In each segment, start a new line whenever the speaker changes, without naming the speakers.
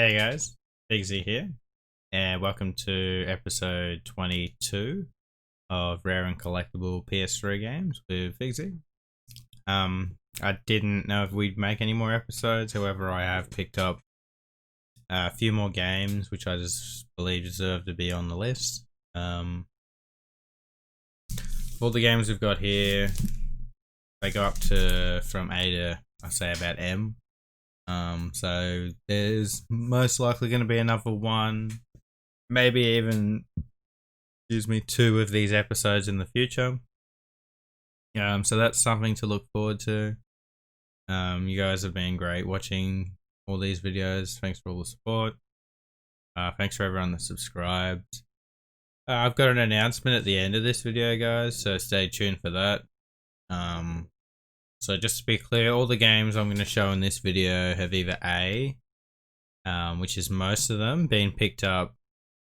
Hey guys, Bigsy here, and welcome to episode 22 of Rare and Collectible PS3 games with Bigsy. I didn't know if we'd make any more episodes, however I have picked up a few more games which I just believe deserve to be on the list. All the games we've got here, they go up to from A to, I say, about M. So there's most likely going to be another one, maybe even, two of these episodes in the future. So that's something to look forward to. You guys have been great watching all these videos. Thanks for all the support. Thanks for everyone that subscribed. I've got an announcement at the end of this video, guys, so stay tuned for that. So just to be clear, all the games I'm going to show in this video have either A, which is most of them, been picked up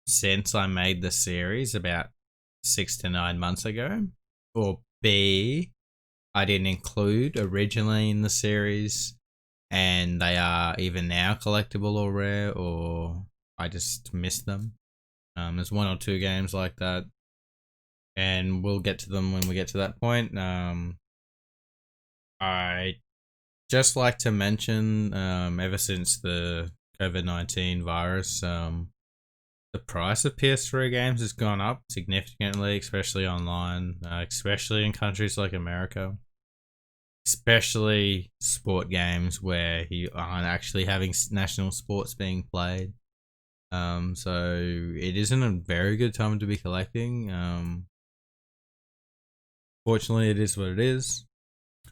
since I made the series about 6 to 9 months ago, or B, I didn't include originally in the series and they are either now collectible or rare, or I just missed them. There's one or two games like that, and we'll get to them when we get to that point. I just like to mention, ever since the COVID-19 virus, the price of PS3 games has gone up significantly, especially online, especially in countries like America, especially sport games where you aren't actually having national sports being played. So it isn't a very good time to be collecting. Fortunately, it is what it is.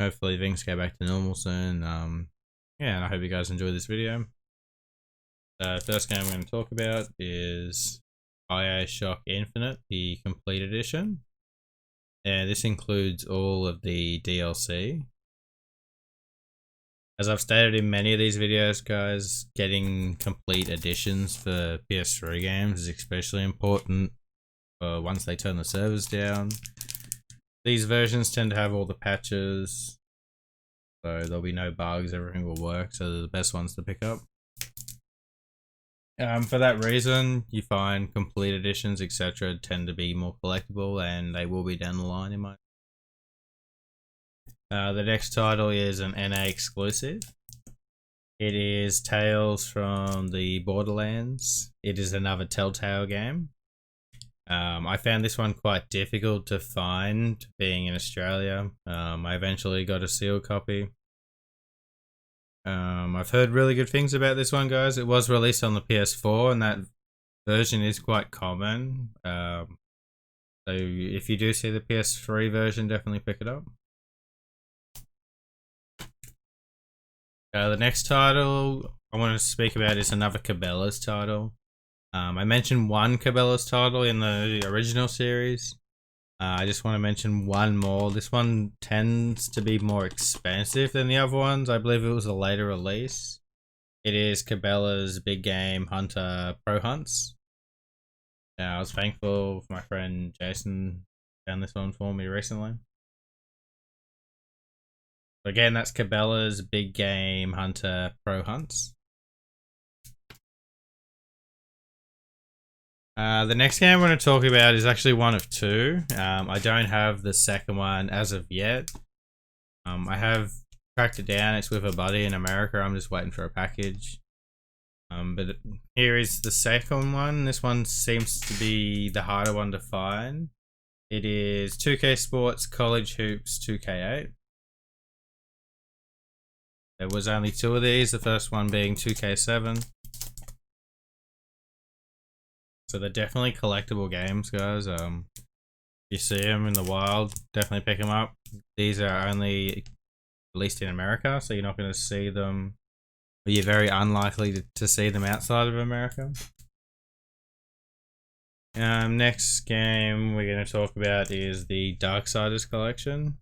Hopefully things go back to normal soon. And I hope you guys enjoy this video. First game I'm going to talk about is Bioshock Infinite, the complete edition. And this includes all of the DLC. As I've stated in many of these videos, guys, getting complete editions for PS3 games is especially important once they turn the servers down. These versions tend to have all the patches, so there'll be no bugs, everything will work, so they're the best ones to pick up. For that reason, you find complete editions, etc. tend to be more collectible, and they will be down the line in my... The next title is an NA exclusive. It is Tales from the Borderlands. It is another Telltale game. I found this one quite difficult to find, being in Australia. I eventually got a sealed copy. I've heard really good things about this one, guys. It was released on the PS4, and that version is quite common. So if you do see the PS3 version, definitely pick it up. The next title I want to speak about is another Cabelas title. I mentioned one Cabelas title in the original series. I just want to mention one more. This one tends to be more expensive than the other ones. I believe it was a later release. It is Cabelas Big Game Hunter Pro Hunts. I was thankful for my friend Jason found this one for me recently. Again, that's Cabelas Big Game Hunter Pro Hunts. The next game I'm going to talk about is actually one of two. I don't have the second one as of yet. I have tracked it down. It's with a buddy in America. I'm just waiting for a package. But here is the second one. This one seems to be the harder one to find. It is 2K Sports College Hoops 2K8. There was only two of these, the first one being 2K7. So they're definitely collectible games, guys. If you see them in the wild, definitely pick them up. These are only released in America, so you're not going to see them, or you're very unlikely to see them outside of America. Next game we're going to talk about is the Darksiders Collection.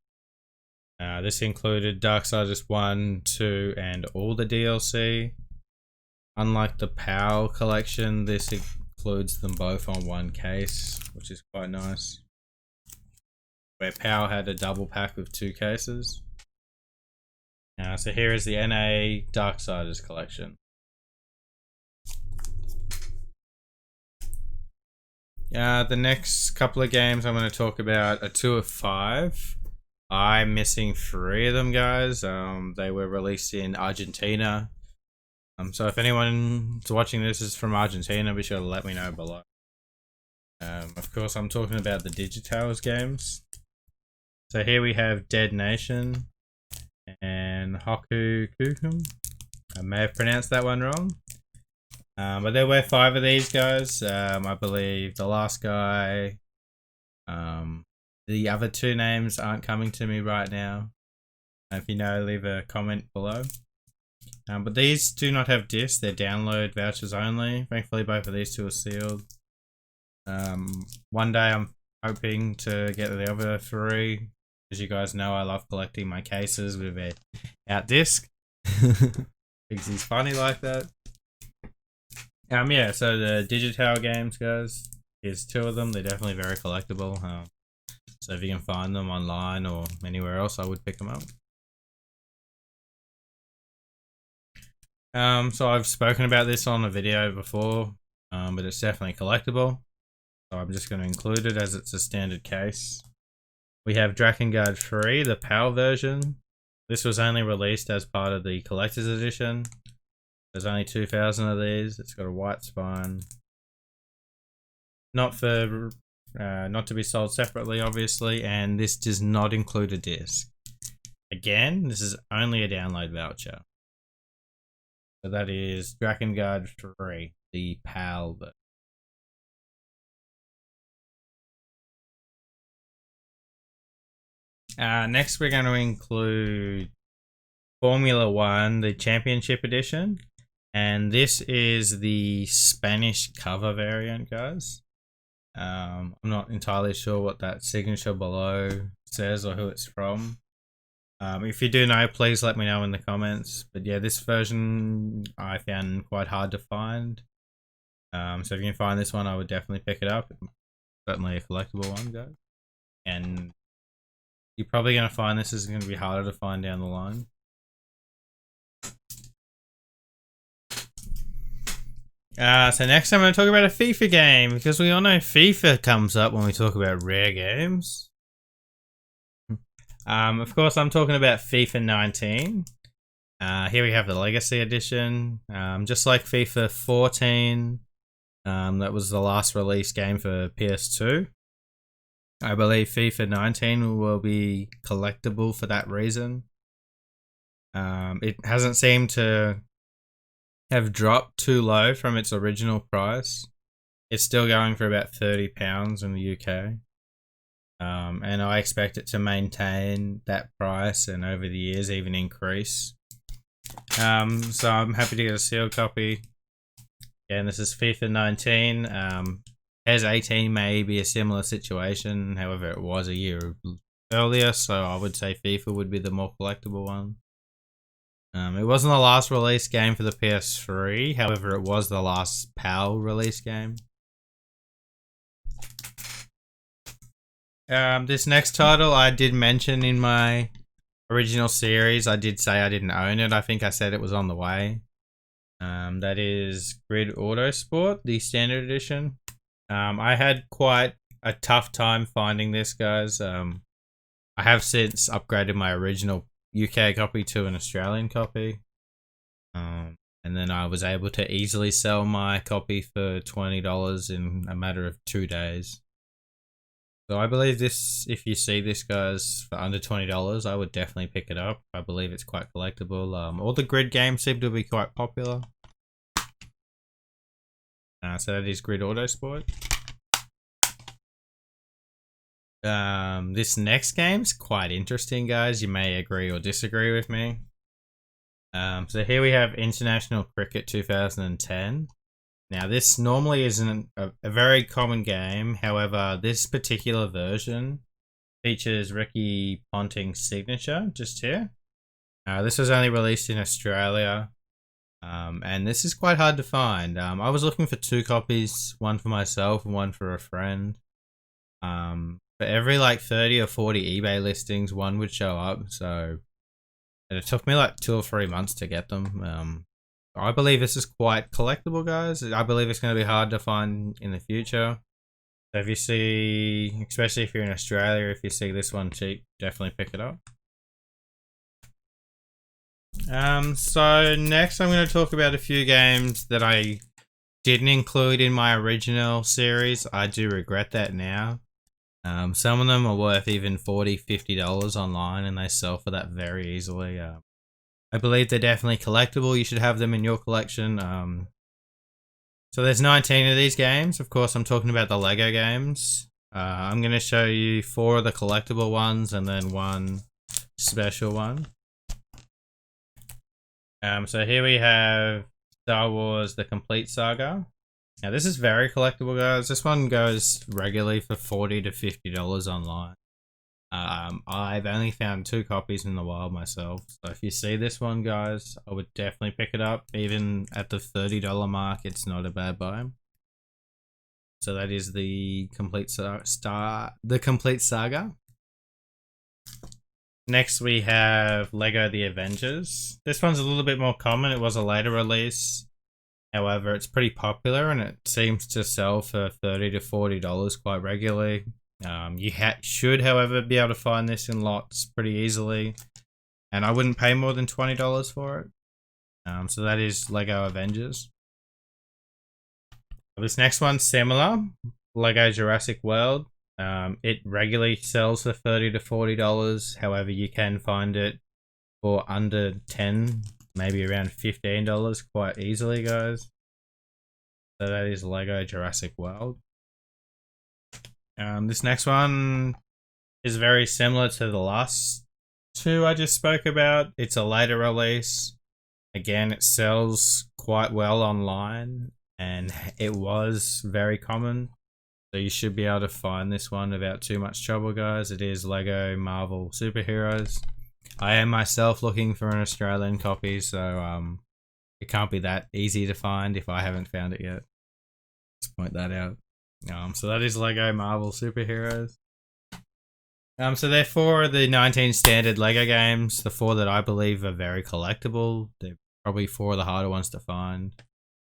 This included Darksiders 1, 2, and all the DLC. Unlike the PAL collection, this includes them both on one case, which is quite nice. Where PAL had a double pack with 2 cases. So here is the NA Darksiders Collection. The next couple of games I'm going to talk about are 2 of 5. I'm missing 3 of them, guys. They were released in Argentina. So if anyone's watching this is from Argentina, be sure to let me know below. Of course, I'm talking about the Digitales games. So here we have Dead Nation and Haku. I may have pronounced that one wrong. But there were 5 of these guys. I believe the last guy. The other 2 names aren't coming to me right now. If you know, leave a comment below. But these do not have discs. They're download vouchers only. Thankfully, both of these 2 are sealed. One day I'm hoping to get the other 3. As you guys know, I love collecting my cases with a out disc. Because he's funny like that. Yeah, so the Digital games, guys, here's 2 of them. They're definitely very collectible. So if you can find them online or anywhere else, I would pick them up. So I've spoken about this on a video before, but it's definitely collectible. So I'm just going to include it as it's a standard case. We have Drakengard 3, the PAL version. This was only released as part of the collector's edition. There's only 2,000 of these. It's got a white spine. Not to be sold separately, obviously, and this does not include a disc. Again, this is only a download voucher. So that is Drakengard 3, the PAL version. Next, we're going to include Formula 1, the Championship Edition. And this is the Spanish cover variant, guys. I'm not entirely sure what that signature below says or who it's from. If you do know, please let me know in the comments. But yeah, this version I found quite hard to find. So if you can find this one, I would definitely pick it up. Certainly a collectible one, guys. And you're probably going to find this is going to be harder to find down the line. So next I'm going to talk about a FIFA game, because we all know FIFA comes up when we talk about rare games. Of course, I'm talking about FIFA 19. Here we have the Legacy Edition. Just like FIFA 14, that was the last release game for PS2. I believe FIFA 19 will be collectible for that reason. It hasn't seemed to have dropped too low from its original price. It's still going for about £30 in the UK. And I expect it to maintain that price and over the years even increase. So I'm happy to get a sealed copy. And this is FIFA 19. PES 18 may be a similar situation, however it was a year earlier, so I would say FIFA would be the more collectible one. It wasn't the last release game for the PS3, however it was the last PAL release game. This next title I did mention in my original series. I did say I didn't own it. I think I said it was on the way. That is Grid Autosport, the standard edition. I had quite a tough time finding this, guys. I have since upgraded my original UK copy to an Australian copy. And then I was able to easily sell my copy for $20 in a matter of 2 days. So I believe this, if you see this, guys, for under $20, I would definitely pick it up. I believe it's quite collectible. All the Grid games seem to be quite popular. So that is Grid Autosport. This next game's quite interesting, guys. You may agree or disagree with me. So here we have International Cricket 2010. Now this normally isn't a very common game. However, this particular version features Ricky Ponting's signature just here. This was only released in Australia. And this is quite hard to find. I was looking for 2 copies, one for myself and one for a friend. For every like 30 or 40 eBay listings, one would show up. So it took me like 2 or 3 months to get them. I believe this is quite collectible, guys. I believe it's going to be hard to find in the future. So if you see, especially if you're in Australia, if you see this one cheap, definitely pick it up. So next I'm going to talk about a few games that I didn't include in my original series. I do regret that now. Some of them are worth even $40, $50 online, and they sell for that very easily. I believe they're definitely collectible. You should have them in your collection. So there's 19 of these games. Of course, I'm talking about the Lego games. I'm going to show you 4 of the collectible ones and then 1 special one. So here we have Star Wars The Complete Saga. Now this is very collectible, guys. This one goes regularly for $40 to $50 online. I've only found 2 copies in the wild myself. So if you see this one, guys, I would definitely pick it up. Even at the $30 mark, it's not a bad buy. So that is the Complete Saga. Next we have Lego The Avengers. This one's a little bit more common. It was a later release. However, it's pretty popular and it seems to sell for $30 to $40 quite regularly. You should, however, be able to find this in lots pretty easily. And I wouldn't pay more than $20 for it. So that is Lego Avengers. This next one's similar. Lego Jurassic World. It regularly sells for $30 to $40. However, you can find it for under $10, maybe around $15 quite easily, guys. So that is Lego Jurassic World. This next one is very similar to the last 2 I just spoke about. It's a later release. Again, it sells quite well online and it was very common. So you should be able to find this one without too much trouble, guys. It is Lego Marvel Superheroes. I am myself looking for an Australian copy, so it can't be that easy to find if I haven't found it yet. Just point that out. So that is Lego Marvel Superheroes. So they're 4 of the 19 standard Lego games. The 4 that I believe are very collectible. They're probably 4 of the harder ones to find.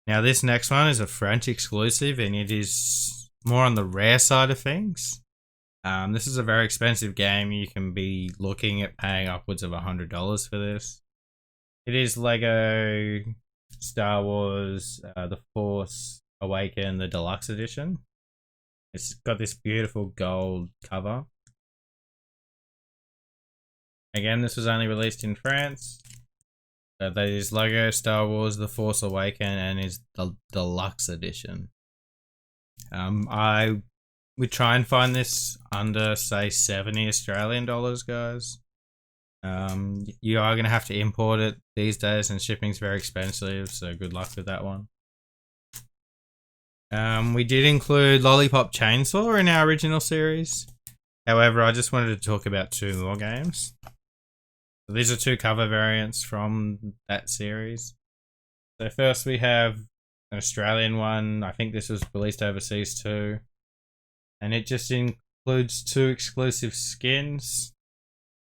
Now this next one is a French exclusive and it is more on the rare side of things. This is a very expensive game. You can be looking at paying upwards of $100 for this. It is Lego Star Wars The Force Awakens, the Deluxe Edition. It's got this beautiful gold cover. Again, this was only released in France. That is Lego Star Wars The Force Awakens and is the Deluxe Edition. I would try and find this under, say, 70 Australian dollars, guys. You are going to have to import it these days and shipping's very expensive, so good luck with that one. We did include Lollipop Chainsaw in our original series. However, I just wanted to talk about 2 more games. So these are 2 cover variants from that series. So first we have an Australian one. I think this was released overseas too. And it just includes 2 exclusive skins.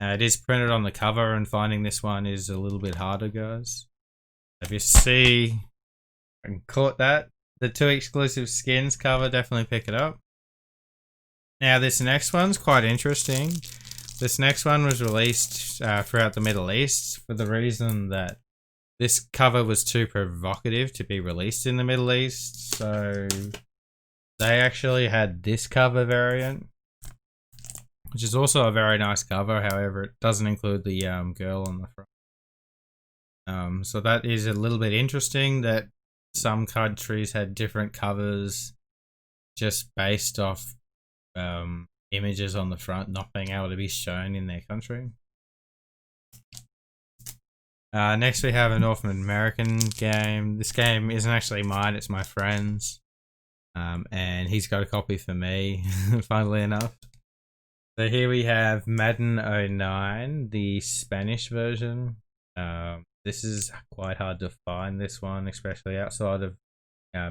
It is printed on the cover and finding this one is a little bit harder, guys. If you see, I can caught that. The 2 exclusive skins cover, definitely pick it up. Now this next one's quite interesting. This next one was released throughout the Middle East for the reason that this cover was too provocative to be released in the Middle East. So they actually had this cover variant, which is also a very nice cover. However, it doesn't include the girl on the front. So that is a little bit interesting that some countries had different covers just based off images on the front not being able to be shown in their country. Next we have a North American game. This game isn't actually mine, it's my friend's. And he's got a copy for me, funnily enough. So here we have Madden 09, the Spanish version. This is quite hard to find, this one, especially outside of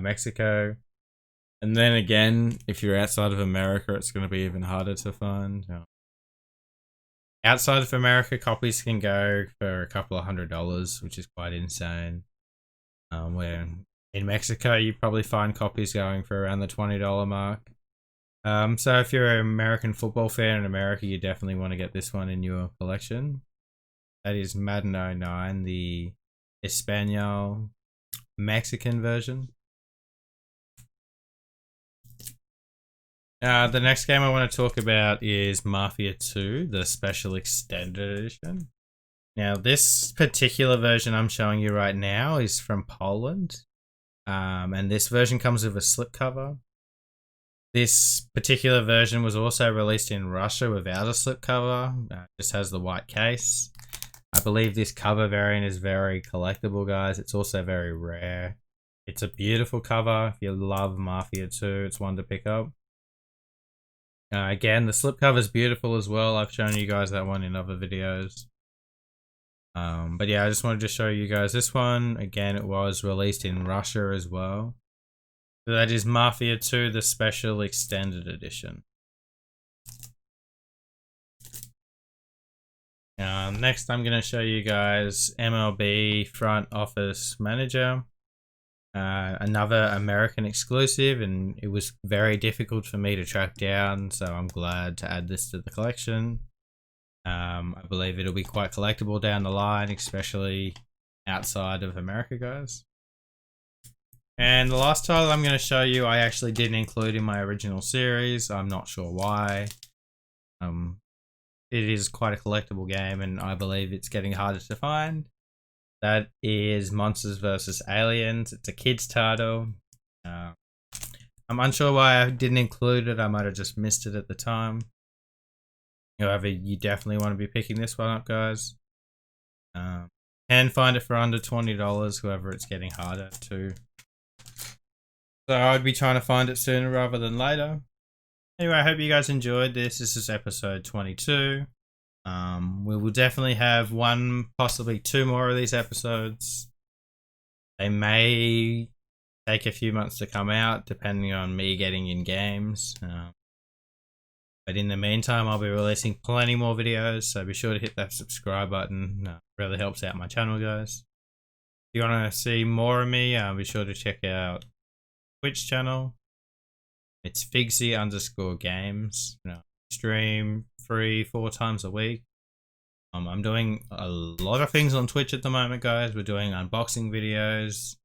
Mexico. And then again, if you're outside of America, it's going to be even harder to find. Outside of America, copies can go for a couple of $100, which is quite insane. Where in Mexico, you probably find copies going for around the $20 mark. So if you're an American football fan in America, you definitely want to get this one in your collection. That is Madden 09, the Espanol Mexican version. The next game I want to talk about is Mafia 2, the Special Extended Edition. Now, this particular version I'm showing you right now is from Poland. And this version comes with a slipcover. This particular version was also released in Russia without a slipcover. Just has the white case. I believe this cover variant is very collectible, guys. It's also very rare. It's a beautiful cover. If you love Mafia 2, it's one to pick up. Again, the slipcover is beautiful as well. I've shown you guys that one in other videos. But yeah, I just wanted to show you guys this one. Again, it was released in Russia as well. So that is Mafia 2, the Special Extended Edition. Next, I'm going to show you guys MLB Front Office Manager. Another American exclusive, and it was very difficult for me to track down, so I'm glad to add this to the collection. I believe it'll be quite collectible down the line, especially outside of America, guys. And the last title I'm going to show you, I actually didn't include in my original series. I'm not sure why. It is quite a collectible game, and I believe it's getting harder to find. That is Monsters vs. Aliens. It's a kids title. I'm unsure why I didn't include it. I might have just missed it at the time. However, you definitely want to be picking this one up, guys. Can find it for under $20, however it's getting harder to. So I'd be trying to find it sooner rather than later. Anyway, I hope you guys enjoyed this. This is episode 22. We will definitely have one, possibly two more of these episodes. They may take a few months to come out, depending on me getting in games. But in the meantime, I'll be releasing plenty more videos, so be sure to hit that subscribe button. It really helps out my channel, guys. If you want to see more of me, be sure to check out Twitch channel. It's Figsy_games. Stream 3-4 times a week. I'm doing a lot of things on Twitch at the moment, guys. We're doing unboxing videos,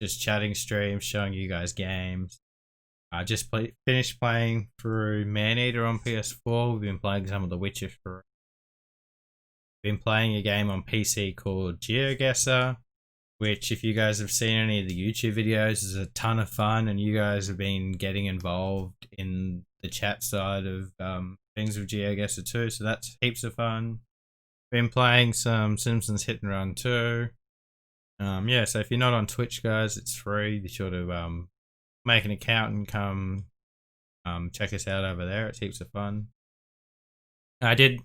just chatting streams, showing you guys games. I just finished playing through Maneater on PS4. We've been playing some of The Witcher 3. Been playing a game on PC called GeoGuessr, which, if you guys have seen any of the YouTube videos, is a ton of fun, and you guys have been getting involved in the chat side of things with GeoGuessr too, so that's heaps of fun. Been playing some Simpsons Hit and Run too. Yeah, so if you're not on Twitch, guys, it's free. Be sure to make an account and come check us out over there. It's heaps of fun. I did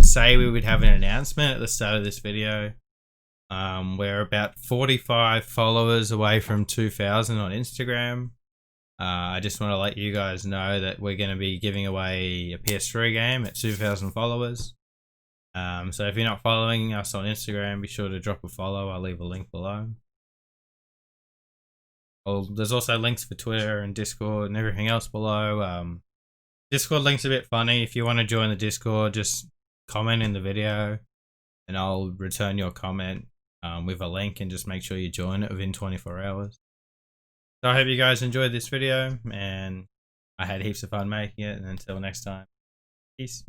say we would have an announcement at the start of this video. We're about 45 followers away from 2,000 on Instagram. I just want to let you guys know that we're going to be giving away a PS3 game at 2,000 followers. So if you're not following us on Instagram, be sure to drop a follow. I'll leave a link below. There's also links for Twitter and Discord and everything else below. Discord link's a bit funny. If you want to join the Discord, just comment in the video and I'll return your comment with a link, and just make sure you join it within 24 hours. So I hope you guys enjoyed this video, and I had heaps of fun making it, and until next time, peace.